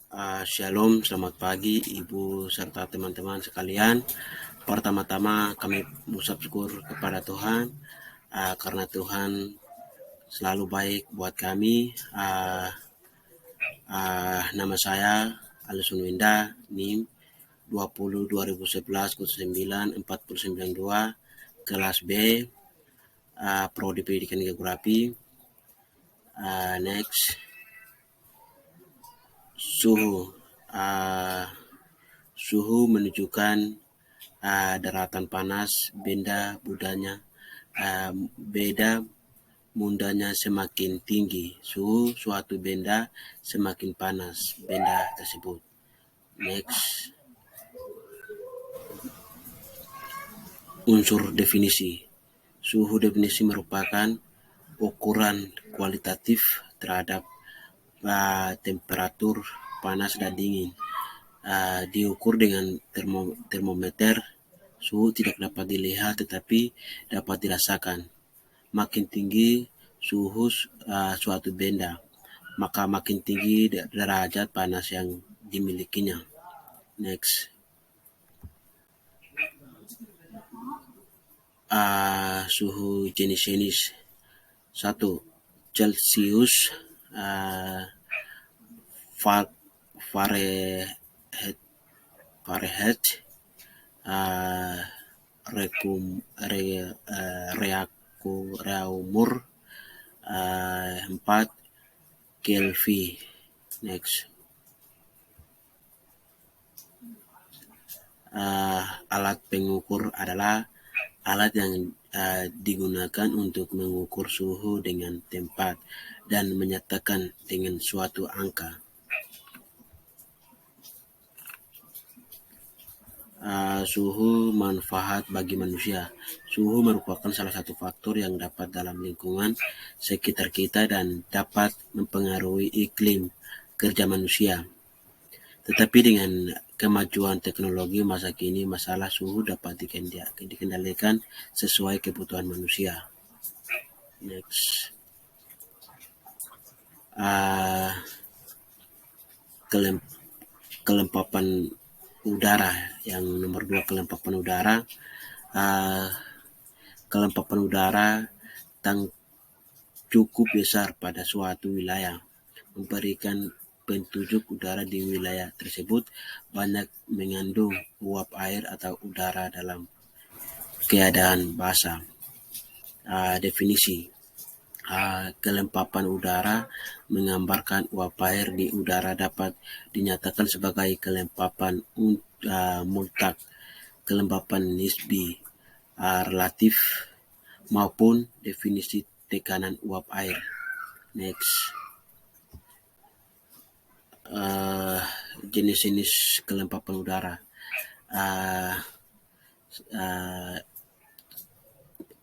Shalom, selamat pagi Ibu serta teman-teman sekalian. Pertama-tama kami mengucap syukur kepada Tuhan karena Tuhan selalu baik buat kami. Nama saya Alison Winda, NIM 20 2011 09 492, kelas B, Prodi Pendidikan Geografi. Next, suhu menunjukkan daratan panas, beda mudanya semakin tinggi. Suhu suatu benda semakin panas benda tersebut. Next, unsur definisi. Suhu definisi merupakan ukuran kualitatif terhadap temperatur panas dan dingin. Diukur dengan termometer. Suhu tidak dapat dilihat tetapi dapat dirasakan. Makin tinggi suhu suatu benda, maka makin tinggi derajat panas yang dimilikinya. Next, suhu jenis-jenis. 1. Celcius, Fahrenheit, Reaumur 4, Kelvin. Next, alat pengukur adalah alat yang digunakan untuk mengukur suhu dengan tepat dan menyatakan dengan suatu angka. Suhu manfaat bagi manusia. Suhu merupakan salah satu faktor yang dapat dalam lingkungan sekitar kita dan dapat mempengaruhi iklim kerja manusia. Tetapi dengan kemajuan teknologi masa kini, masalah suhu dapat dikendalikan sesuai kebutuhan manusia. Next, kelempapan udara. Yang nomor 2, kelempapan udara. Kelempapan udara cukup besar pada suatu wilayah, memberikan petunjuk udara di wilayah tersebut banyak mengandung uap air atau udara dalam keadaan basah. Definisi. Kelempapan udara menggambarkan uap air di udara dapat dinyatakan sebagai kelempapan mutlak, kelempapan nisbi, relatif, maupun definisi tekanan uap air. Next, jenis-jenis kelempapan udara.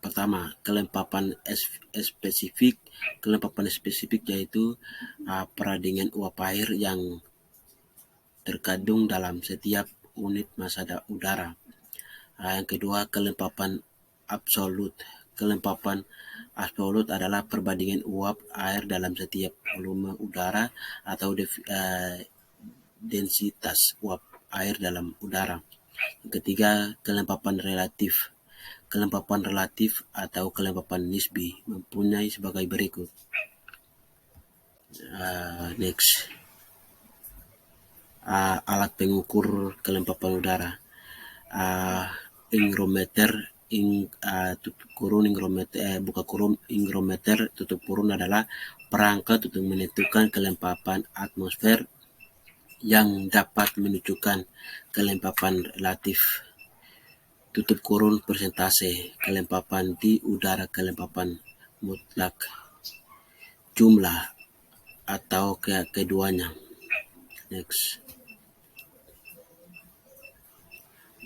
Pertama, kelempapan spesifik. Kelempapan spesifik yaitu perbandingan uap air yang terkandung dalam setiap unit massa udara. Yang kedua, kelempapan absolut. Kelempapan absolut adalah perbandingan uap air dalam setiap volume udara atau densitas uap air dalam udara. Yang ketiga, kelempapan relatif. Kelempapan relatif atau kelempapan nisbi mempunyai sebagai berikut. Next, alat pengukur kelempapan udara. Hygrometer, hygrometer tutup kurung adalah perangkat untuk menentukan kelempapan atmosfer yang dapat menunjukkan kelempapan relatif, tutup kurung persentase kelempapan di udara, kelempapan mutlak, jumlah atau keduanya. Next,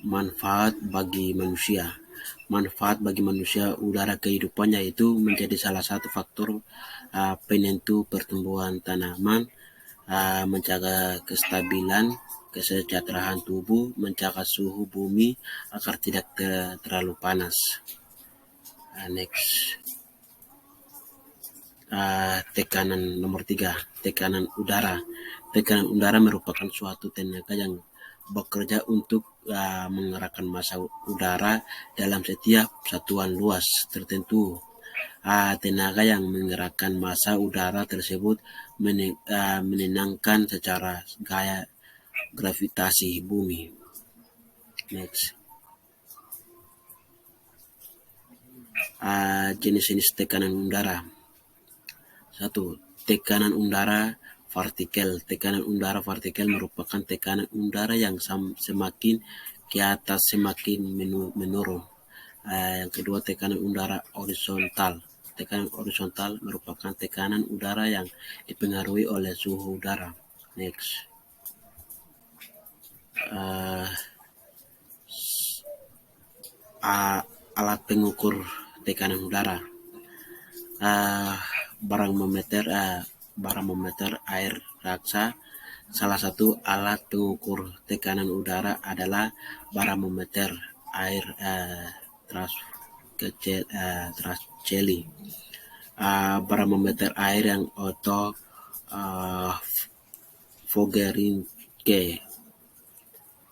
manfaat bagi manusia. Manfaat bagi manusia udara kehidupan yaitu menjadi salah satu faktor penentu pertumbuhan tanaman, menjaga kestabilan kesejahteraan tubuh, menjaga suhu bumi agar tidak terlalu panas. Next, Tekanan nomor 3, tekanan udara. Tekanan udara merupakan suatu tenaga yang bekerja untuk mengerahkan massa udara dalam setiap satuan luas tertentu. Tenaga yang menggerakkan massa udara tersebut menenangkan secara gaya gravitasi bumi. Next. Jenis-jenis tekanan udara. 1. Tekanan udara partikel. Tekanan udara partikel merupakan tekanan udara yang semakin ke atas semakin menurun. Yang kedua, tekanan udara horizontal. Tekanan horizontal merupakan tekanan udara yang dipengaruhi oleh suhu udara. Next. Alat pengukur tekanan udara. Barometer air raksa. Salah satu alat pengukur tekanan udara adalah barometer air Traschelli. Barometer air yang Otto Vogerinke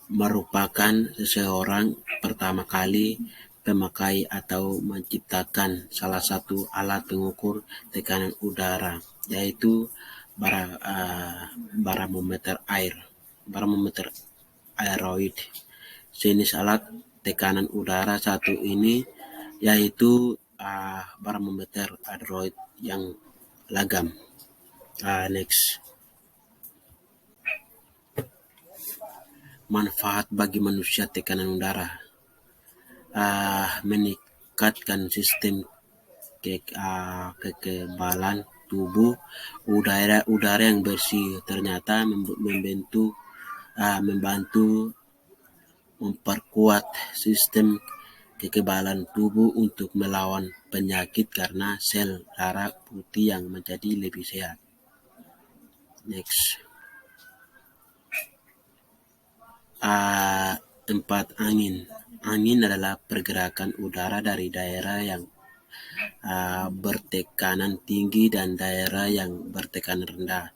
merupakan seseorang pertama kali pemakai atau menciptakan salah satu alat pengukur tekanan udara, yaitu barometer aeroid. Jenis alat tekanan udara satu ini yaitu barometer aeroid yang logam. Next. Manfaat bagi manusia tekanan udara. Meningkatkan sistem kekebalan tubuh. Udara yang bersih ternyata membantu memperkuat sistem kekebalan tubuh untuk melawan penyakit karena sel darah putih yang menjadi lebih sehat. Next. 4. Angin. Angin adalah pergerakan udara dari daerah yang bertekanan tinggi dan daerah yang bertekanan rendah.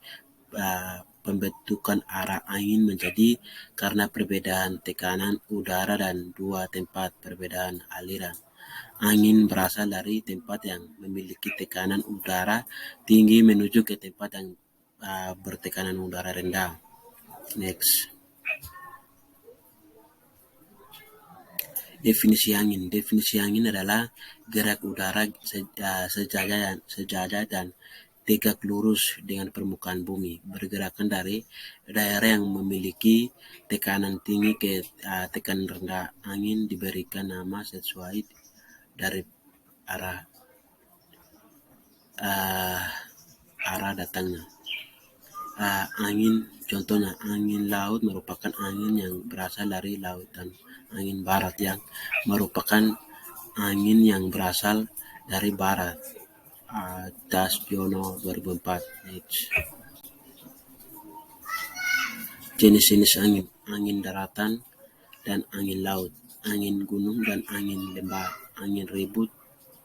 Pembentukan arah angin menjadi karena perbedaan tekanan udara dan dua tempat perbedaan aliran. Angin berasal dari tempat yang memiliki tekanan udara tinggi menuju ke tempat yang bertekanan udara rendah. Next. Definisi angin. Definisi angin adalah gerak udara sejajar dan tegak lurus dengan permukaan bumi, bergerakan dari daerah yang memiliki tekanan tinggi ke tekanan rendah. Angin diberikan nama sesuai dari arah datangnya. Angin, contohnya angin laut merupakan angin yang berasal dari lautan. Angin barat yang merupakan angin yang berasal dari barat. Das Jono 2004. Jenis-jenis angin. Angin daratan dan angin laut. Angin gunung dan angin lembah. Angin ribut,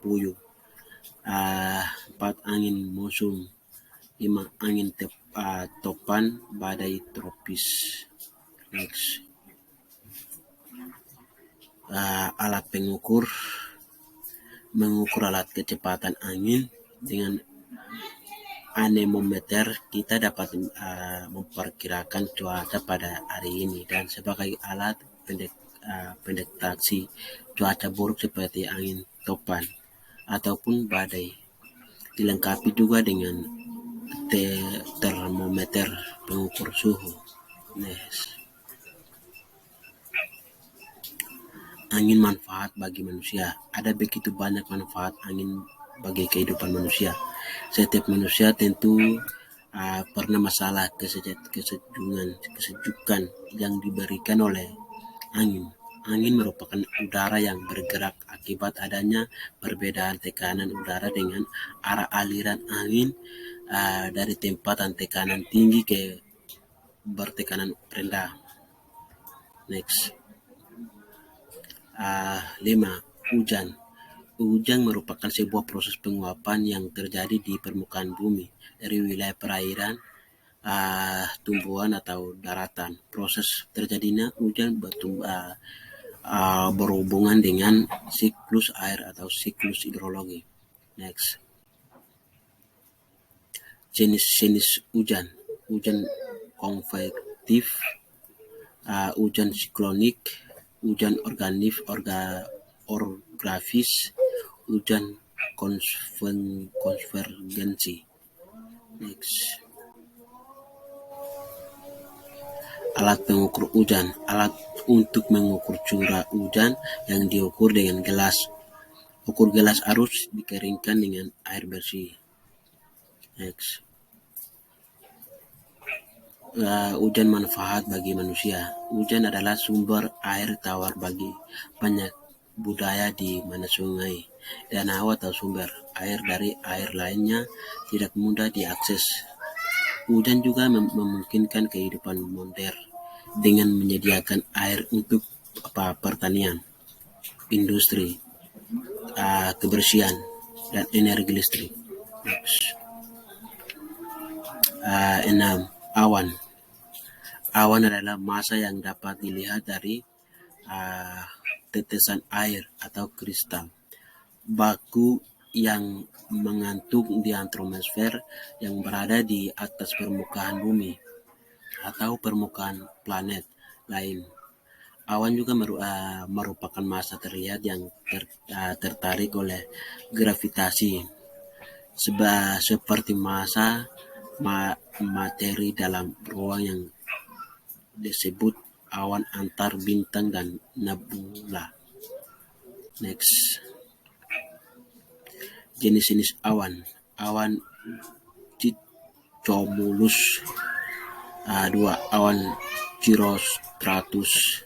puyuh. 4. Angin muson. 5. Angin topan, badai tropis. Next. Alat pengukur. Mengukur alat kecepatan angin dengan anemometer kita dapat memperkirakan cuaca pada hari ini, dan sebagai alat pendeteksi cuaca buruk seperti angin topan ataupun badai. Dilengkapi juga dengan termometer pengukur suhu. Next. Angin manfaat bagi manusia. Ada begitu banyak manfaat angin bagi kehidupan manusia. Setiap manusia tentu pernah masalah kesejukan yang diberikan oleh angin. Angin merupakan udara yang bergerak akibat adanya perbedaan tekanan udara dengan arah aliran angin dari tempatan tekanan tinggi ke bertekanan rendah. Next. 5. Hujan. Hujan merupakan sebuah proses penguapan yang terjadi di permukaan bumi dari wilayah perairan, tumbuhan atau daratan. Proses terjadinya hujan berhubungan dengan siklus air atau siklus hidrologi. Next, jenis-jenis hujan. Hujan konvektif, hujan siklonik, hujan orografis, hujan konvergensi. Next, alat pengukur hujan. Alat untuk mengukur curah hujan yang diukur dengan gelas. Ukur gelas harus dikeringkan dengan air bersih. Next, hujan manfaat bagi manusia. Hujan adalah sumber air tawar bagi banyak budaya di mana sungai, danau atau sumber air dari air lainnya tidak mudah diakses. Hujan juga memungkinkan kehidupan modern dengan menyediakan air untuk pertanian, industri, kebersihan, dan energi listrik. 6. Awan. Awan adalah massa yang dapat dilihat dari tetesan air atau kristal baku yang mengantuk di atmosfer yang berada di atas permukaan bumi atau permukaan planet lain. Awan juga merupakan massa terlihat yang tertarik oleh gravitasi, seperti massa materi dalam ruang yang disebut awan antar bintang dan nebula. Next, jenis-jenis awan. Awan cumulus. 2. Awan cirrostratus.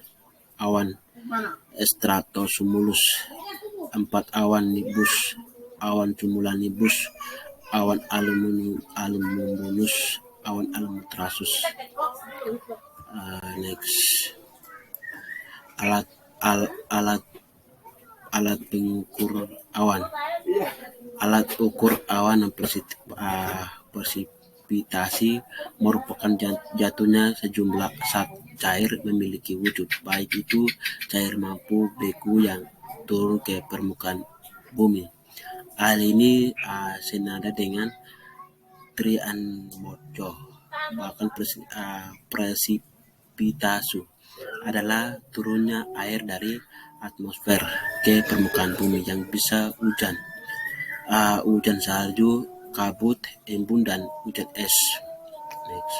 Awan stratocumulus. 4. Awan nibus. Awan cumulonimbus. Awan alumnus. Awan alumtrasus. Next, alat pengukur awan. Alat ukur awan dan presipitasi merupakan jatuhnya sejumlah zat cair memiliki wujud, baik itu cair mampu beku yang turun ke permukaan bumi. Hal ini senada dengan Trian Mojo. Bahkan presipitasi adalah turunnya air dari atmosfer ke permukaan bumi yang bisa hujan, hujan salju, kabut, embun, dan hujan es. Next,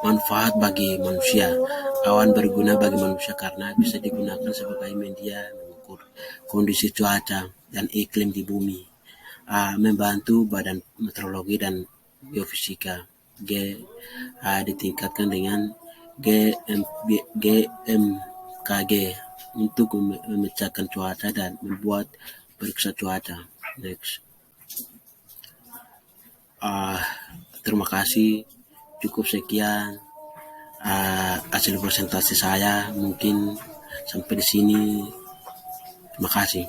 manfaat bagi manusia. Awan berguna bagi manusia karena bisa digunakan sebagai media mengukur kondisi cuaca dan iklim di bumi, membantu badan meteorologi dan geofisika. Ditingkatkan dengan GMKG untuk memecahkan cuaca dan membuat periksa cuaca. Next, terima kasih. Cukup sekian hasil presentasi saya. Mungkin sampai di sini. Terima kasih.